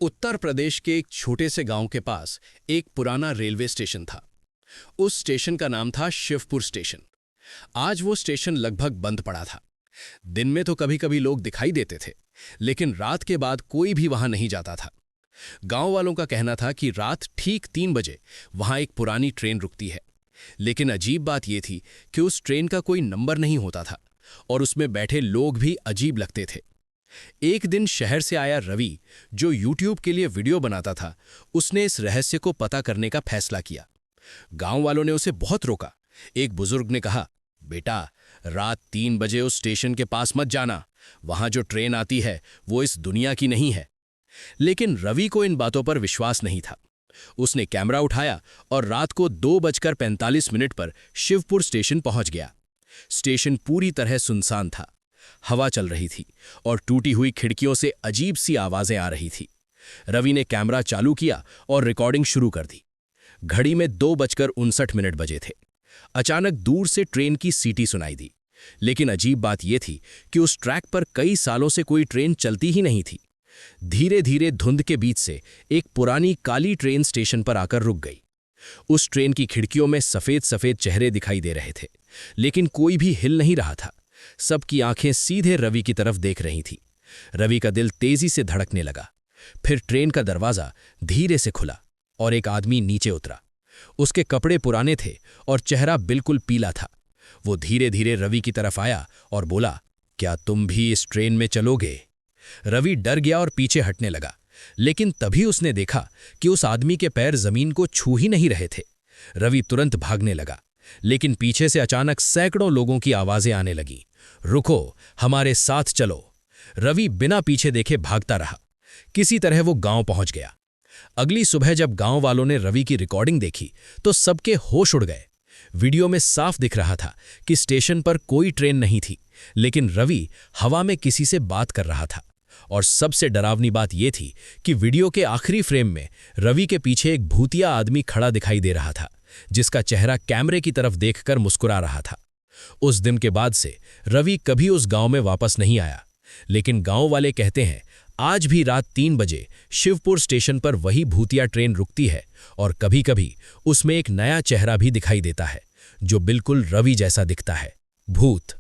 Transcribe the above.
उत्तर प्रदेश के एक छोटे से गांव के पास एक पुराना रेलवे स्टेशन था। उस स्टेशन का नाम था शिवपुर स्टेशन। आज वो स्टेशन लगभग बंद पड़ा था। दिन में तो कभी कभी लोग दिखाई देते थे, लेकिन रात के बाद कोई भी वहां नहीं जाता था। गांव वालों का कहना था कि रात ठीक 3 बजे वहां एक पुरानी ट्रेन रुकती है। लेकिन अजीब बात यह थी कि उस ट्रेन का कोई नंबर नहीं होता था और उसमें बैठे लोग भी अजीब लगते थे। एक दिन शहर से आया रवि, जो यूट्यूब के लिए वीडियो बनाता था, उसने इस रहस्य को पता करने का फैसला किया। गांव वालों ने उसे बहुत रोका। एक बुजुर्ग ने कहा, बेटा, रात 3 बजे उस स्टेशन के पास मत जाना। वहां जो ट्रेन आती है वो इस दुनिया की नहीं है। लेकिन रवि को इन बातों पर विश्वास नहीं था। उसने कैमरा उठाया और रात को 2:45 पर शिवपुर स्टेशन पहुंच गया। स्टेशन पूरी तरह सुनसान था। हवा चल रही थी और टूटी हुई खिड़कियों से अजीब सी आवाजें आ रही थी। रवि ने कैमरा चालू किया और रिकॉर्डिंग शुरू कर दी। घड़ी में 2:59 बजे थे। अचानक दूर से ट्रेन की सीटी सुनाई दी। लेकिन अजीब बात यह थी कि उस ट्रैक पर कई सालों से कोई ट्रेन चलती ही नहीं थी। धीरे धीरे धुंध के बीच से एक पुरानी काली ट्रेन स्टेशन पर आकर रुक गई। उस ट्रेन की खिड़कियों में सफेद सफेद चेहरे दिखाई दे रहे थे, लेकिन कोई भी हिल नहीं रहा था। सबकी आंखें सीधे रवि की तरफ देख रही थी। रवि का दिल तेजी से धड़कने लगा। फिर ट्रेन का दरवाजा धीरे से खुला और एक आदमी नीचे उतरा। उसके कपड़े पुराने थे और चेहरा बिल्कुल पीला था। वो धीरे धीरे रवि की तरफ आया और बोला, क्या तुम भी इस ट्रेन में चलोगे? रवि डर गया और पीछे हटने लगा, लेकिन तभी उसने देखा कि उस आदमी के पैर जमीन को छू ही नहीं रहे थे। रवि तुरंत भागने लगा, लेकिन पीछे से अचानक सैकड़ों लोगों की आवाजें आने लगीं। रुको, हमारे साथ चलो। रवि बिना पीछे देखे भागता रहा। किसी तरह वो गांव पहुंच गया। अगली सुबह जब गांव वालों ने रवि की रिकॉर्डिंग देखी तो सबके होश उड़ गए। वीडियो में साफ दिख रहा था कि स्टेशन पर कोई ट्रेन नहीं थी, लेकिन रवि हवा में किसी से बात कर रहा था। और सबसे डरावनी बात यह थी कि वीडियो के आखिरी फ्रेम में रवि के पीछे एक भूतिया आदमी खड़ा दिखाई दे रहा था, जिसका चेहरा कैमरे की तरफ देखकर मुस्कुरा रहा था। उस दिन के बाद से रवि कभी उस गांव में वापस नहीं आया। लेकिन गांव वाले कहते हैं, आज भी रात 3 बजे शिवपुर स्टेशन पर वही भूतिया ट्रेन रुकती है और कभी-कभी उसमें एक नया चेहरा भी दिखाई देता है, जो बिल्कुल रवि जैसा दिखता है। भूत।